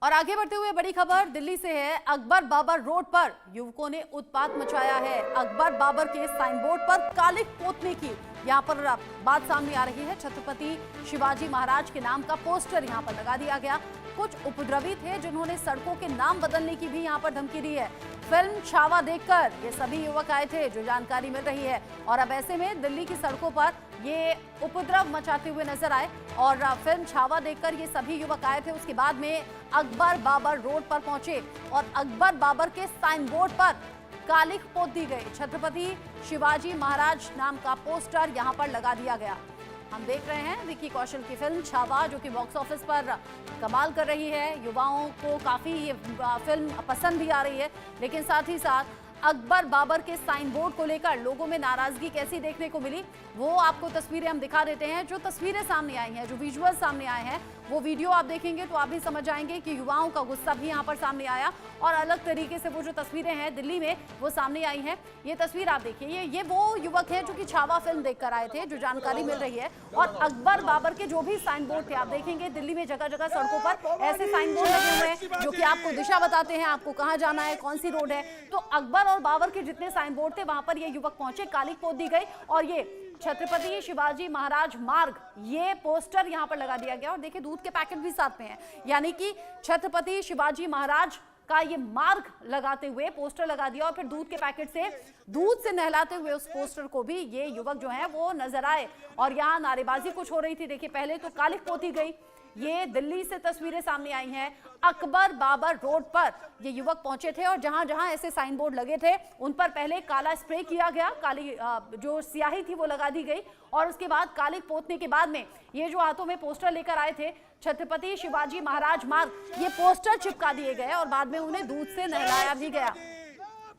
और आगे बढ़ते हुए बड़ी खबर दिल्ली से है। अकबर बाबर रोड पर युवकों ने उत्पात मचाया है। अकबर बाबर के साइन बोर्ड पर कालिख पोतने की यहाँ पर बात सामने आ रही है। छत्रपति शिवाजी महाराज के नाम का पोस्टर यहाँ पर लगा दिया गया। कुछ उपद्रवी थे जिन्होंने सड़कों के नाम बदलने की भी यहाँ पर धमकी दी है। फिल्म छावा देखकर ये सभी युवक आए थे, जो जानकारी मिल रही है। और अब ऐसे में दिल्ली की सड़कों पर ये उपद्रव मचाते हुए नजर आए और फिल्म छावा देखकर ये सभी युवक आए थे। उसके बाद में अकबर बाबर रोड पर पहुंचे और अकबर बाबर के साइन बोर्ड पर कालिख पोत दी गई। छत्रपति शिवाजी महाराज नाम का पोस्टर यहां पर लगा दिया गया। हम देख रहे हैं विक्की कौशल की फिल्म छावा, जो कि बॉक्स ऑफिस पर कमाल कर रही है। युवाओं को काफी ये फिल्म पसंद भी आ रही है, लेकिन साथ ही साथ अकबर बाबर के साइन बोर्ड को लेकर लोगों में नाराजगी कैसी देखने को मिली, वो आपको तस्वीरें हम दिखा देते हैं। जो तस्वीरें सामने आई हैं, जो विजुअल सामने आए हैं, वो वीडियो आप देखेंगे तो आप भी समझ जाएंगे कि युवाओं का गुस्सा भी यहाँ पर सामने आया और अलग तरीके से वो जो तस्वीरें हैं दिल्ली में वो सामने आई हैं। ये तस्वीर आप देखिए, ये वो युवक हैं जो कि छावा फिल्म देखकर आए थे, जो जानकारी मिल रही है। और अकबर बाबर के जो भी साइन बोर्ड थे आप देखेंगे दिल्ली में जगह जगह सड़कों पर ऐसे साइन बोर्ड लगे हुए हैं जो कि आपको दिशा बताते हैं, आपको कहाँ जाना है, कौन सी रोड है। तो अकबर और बाबर के जितने साइन बोर्ड थे वहां पर ये युवक पहुंचे, कालिख पोत दी गई और ये छत्रपति शिवाजी महाराज मार्ग ये पोस्टर यहां पर लगा दिया गया। और देखिए दूध के पैकेट भी साथ में है, यानी कि छत्रपति शिवाजी महाराज का ये मार्ग लगाते हुए पोस्टर लगा दिया और फिर दूध के पैकेट से दूध से नहलाते हुए उस पोस्टर को भी ये युवक जो है वो नजर आए और यहाँ नारेबाजी कुछ हो रही थी। देखिए पहले तो कालिख पोती गई। ये दिल्ली से तस्वीरें सामने आई हैं। अकबर बाबर रोड पर ये युवक पहुंचे थे और जहां जहां ऐसे साइन बोर्ड लगे थे उन पर पहले काला स्प्रे किया गया, काली जो स्याही थी वो लगा दी गई और उसके बाद कालिख पोतने के बाद में ये जो हाथों में पोस्टर लेकर आए थे छत्रपति शिवाजी महाराज मार्ग, ये पोस्टर चिपका दिए गए और बाद में उन्हें दूध से नहलाया भी गया।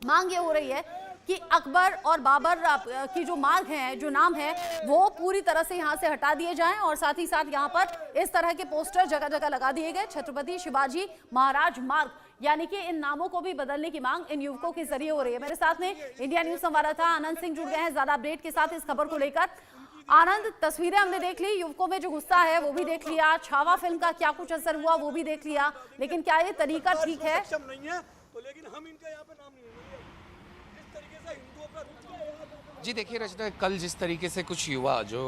मांग ये हो रही है कि अकबर और बाबर की जो मार्ग है, जो नाम है, वो पूरी तरह से यहाँ से हटा दिए जाएं और साथ ही साथ यहाँ पर इस तरह के पोस्टर जगह जगह लगा दिए गए। छत्रपति शिवाजी महाराज मार्ग, यानी कि इन नामों को भी बदलने की मांग इन युवकों के जरिए हो रही है। मेरे साथ में इंडिया न्यूज संवाददाता आनंद सिंह जुड़ गए हैं ज्यादा अपडेट के साथ इस खबर को लेकर। आनंद, तस्वीरें हमने देख ली, युवकों में जो गुस्सा है वो भी देख लिया, छावा फिल्म का क्या कुछ असर हुआ वो भी देख लिया, लेकिन क्या ये तरीका ठीक है? जी देखिए रचना, कल जिस तरीके से कुछ युवा जो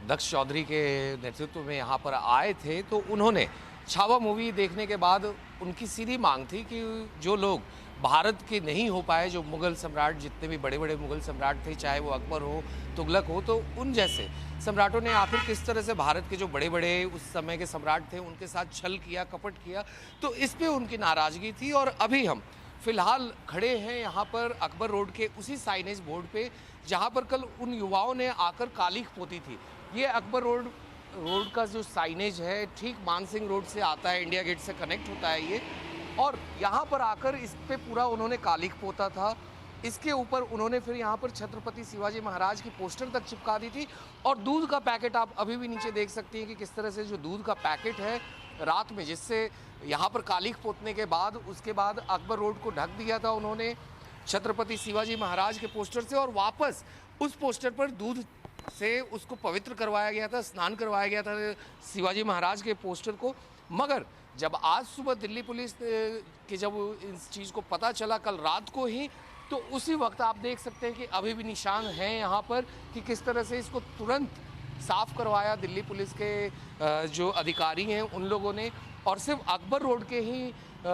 दक्ष चौधरी के नेतृत्व में यहाँ पर आए थे, तो उन्होंने छावा मूवी देखने के बाद उनकी सीधी मांग थी कि जो लोग भारत के नहीं हो पाए, जो मुगल सम्राट, जितने भी बड़े बड़े मुगल सम्राट थे, चाहे वो अकबर हो, तुगलक हो, तो उन जैसे सम्राटों ने आखिर किस तरह से भारत के जो बड़े बड़े उस समय के सम्राट थे उनके साथ छल किया, कपट किया, तो इस पे उनकी नाराज़गी थी। और अभी हम फिलहाल खड़े हैं यहाँ पर अकबर रोड के उसी साइनेज बोर्ड पे जहाँ पर कल उन युवाओं ने आकर कालिख पोती थी। ये अकबर रोड का जो साइनेज है ठीक मानसिंह रोड से आता है, इंडिया गेट से कनेक्ट होता है ये, और यहाँ पर आकर इस पे पूरा उन्होंने कालिख पोता था। इसके ऊपर उन्होंने फिर यहाँ पर छत्रपति शिवाजी महाराज की पोस्टर तक चिपका दी थी और दूध का पैकेट आप अभी भी नीचे देख सकती हैं कि किस तरह से जो दूध का पैकेट है रात में, जिससे यहाँ पर कालिख पोतने के बाद उसके बाद अकबर रोड को ढक दिया था उन्होंने छत्रपति शिवाजी महाराज के पोस्टर से, और वापस उस पोस्टर पर दूध से उसको पवित्र करवाया गया था, स्नान करवाया गया था शिवाजी महाराज के पोस्टर को। मगर जब आज सुबह दिल्ली पुलिस के जब इस चीज़ को पता चला कल रात को ही, तो उसी वक्त आप देख सकते हैं कि अभी भी निशान हैं यहाँ पर कि किस तरह से इसको तुरंत साफ करवाया दिल्ली पुलिस के जो अधिकारी हैं उन लोगों ने। और सिर्फ अकबर रोड के ही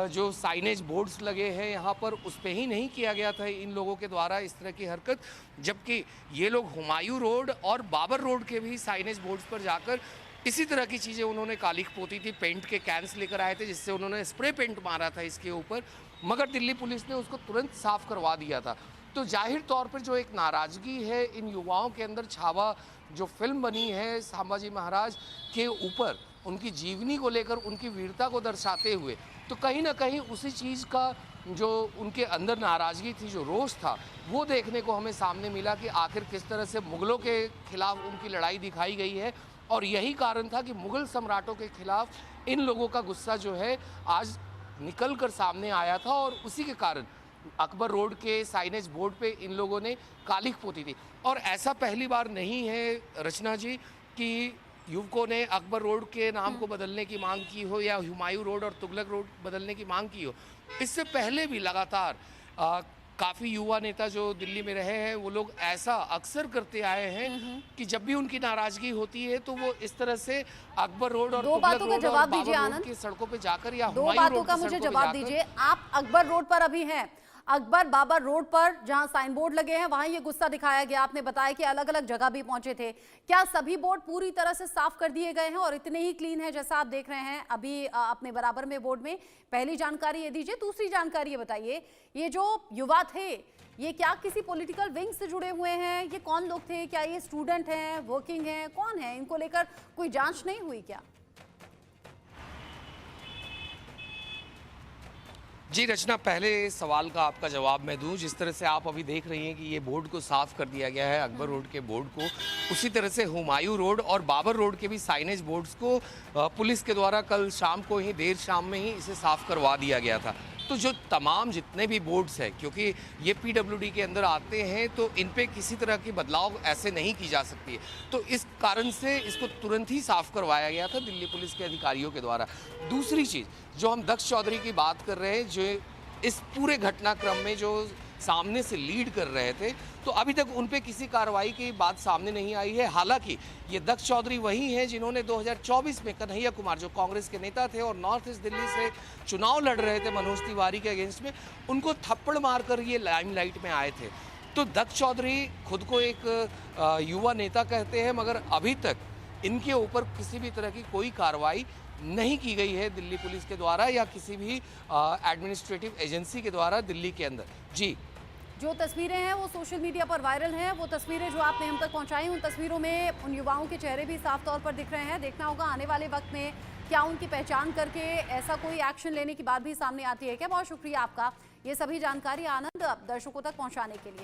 जो साइनेज बोर्ड्स लगे हैं यहाँ पर, उस पे ही नहीं किया गया था इन लोगों के द्वारा इस तरह की हरकत, जबकि ये लोग हुमायूं रोड और बाबर रोड के भी साइनेज बोर्ड्स पर जाकर इसी तरह की चीज़ें उन्होंने कालिख पोती थी। पेंट के कैंस लेकर आए थे जिससे उन्होंने स्प्रे पेंट मारा था इसके ऊपर, मगर दिल्ली पुलिस ने उसको तुरंत साफ करवा दिया था। तो जाहिर तौर पर जो एक नाराज़गी है इन युवाओं के अंदर, छावा जो फिल्म बनी है संभाजी महाराज के ऊपर, उनकी जीवनी को लेकर, उनकी वीरता को दर्शाते हुए, तो कहीं ना कहीं उसी चीज़ का जो उनके अंदर नाराज़गी थी, जो रोष था, वो देखने को हमें सामने मिला कि आखिर किस तरह से मुग़लों के खिलाफ उनकी लड़ाई दिखाई गई है। और यही कारण था कि मुग़ल सम्राटों के खिलाफ इन लोगों का गुस्सा जो है आज निकल कर सामने आया था और उसी के कारण अकबर रोड के साइनेज बोर्ड पे इन लोगों ने कालिख पोती थी। और ऐसा पहली बार नहीं है रचना जी कि युवकों ने अकबर रोड के नाम को बदलने की मांग की हो या हुमायूं रोड और तुगलक रोड बदलने की मांग की हो, इससे पहले भी लगातार काफ़ी युवा नेता जो दिल्ली में रहे हैं वो लोग ऐसा अक्सर करते आए हैं कि जब भी उनकी नाराजगी होती है तो वो इस तरह से अकबर रोड और दो तुगलक बातों का रोड और जवाब बाबर दीजिए रोड आनंद। की सड़कों पे जाकर या दो हुमायूं बातों रोड का की मुझे सड़कों पे जवाब जाकर दीजिए। आप अकबर रोड पर अभी हैं, अकबर बाबर रोड पर जहां साइन बोर्ड लगे हैं वहां ये गुस्सा दिखाया गया। आपने बताया कि अलग अलग जगह भी पहुंचे थे। क्या सभी बोर्ड पूरी तरह से साफ कर दिए गए हैं और इतने ही क्लीन है जैसा आप देख रहे हैं अभी अपने बराबर में बोर्ड में? पहली जानकारी ये दीजिए। दूसरी जानकारी ये बताइए, ये जो युवा थे ये क्या किसी पॉलिटिकल विंग से जुड़े हुए हैं? ये कौन लोग थे? क्या ये स्टूडेंट हैं, वर्किंग हैं, कौन है? इनको लेकर कोई जांच नहीं हुई क्या? जी रचना, पहले सवाल का आपका जवाब मैं दूं। जिस तरह से आप अभी देख रही हैं कि ये बोर्ड को साफ कर दिया गया है, अकबर रोड के बोर्ड को, उसी तरह से हुमायूं रोड और बाबर रोड के भी साइनेज बोर्ड्स को पुलिस के द्वारा कल शाम को ही, देर शाम में ही इसे साफ करवा दिया गया था। तो जो तमाम जितने भी बोर्ड्स हैं, क्योंकि ये पीडब्ल्यूडी के अंदर आते हैं तो इन पे किसी तरह की बदलाव ऐसे नहीं की जा सकती है, तो इस कारण से इसको तुरंत ही साफ करवाया गया था दिल्ली पुलिस के अधिकारियों के द्वारा। दूसरी चीज़, जो हम दक्ष चौधरी की बात कर रहे हैं, जो इस पूरे घटनाक्रम में जो सामने से लीड कर रहे थे, तो अभी तक उन पे किसी कार्रवाई की बात सामने नहीं आई है। हालांकि ये दक्ष चौधरी वही हैं जिन्होंने 2024 में कन्हैया कुमार, जो कांग्रेस के नेता थे और नॉर्थ ईस्ट दिल्ली से चुनाव लड़ रहे थे मनोज तिवारी के अगेंस्ट में, उनको थप्पड़ मारकर ये लाइमलाइट में आए थे। तो दक्ष चौधरी खुद को एक युवा नेता कहते हैं, मगर अभी तक इनके ऊपर किसी भी तरह की कोई कार्रवाई नहीं की गई है दिल्ली पुलिस के द्वारा या किसी भी एडमिनिस्ट्रेटिव एजेंसी के द्वारा दिल्ली के अंदर। जी, जो तस्वीरें हैं वो सोशल मीडिया पर वायरल हैं, वो तस्वीरें जो आपने हम तक पहुंचाई, उन तस्वीरों में उन युवाओं के चेहरे भी साफ तौर पर दिख रहे हैं। देखना होगा आने वाले वक्त में क्या उनकी पहचान करके ऐसा कोई एक्शन लेने की बात भी सामने आती है क्या। बहुत शुक्रिया आपका ये सभी जानकारी आनंद दर्शकों तक पहुंचाने के लिए।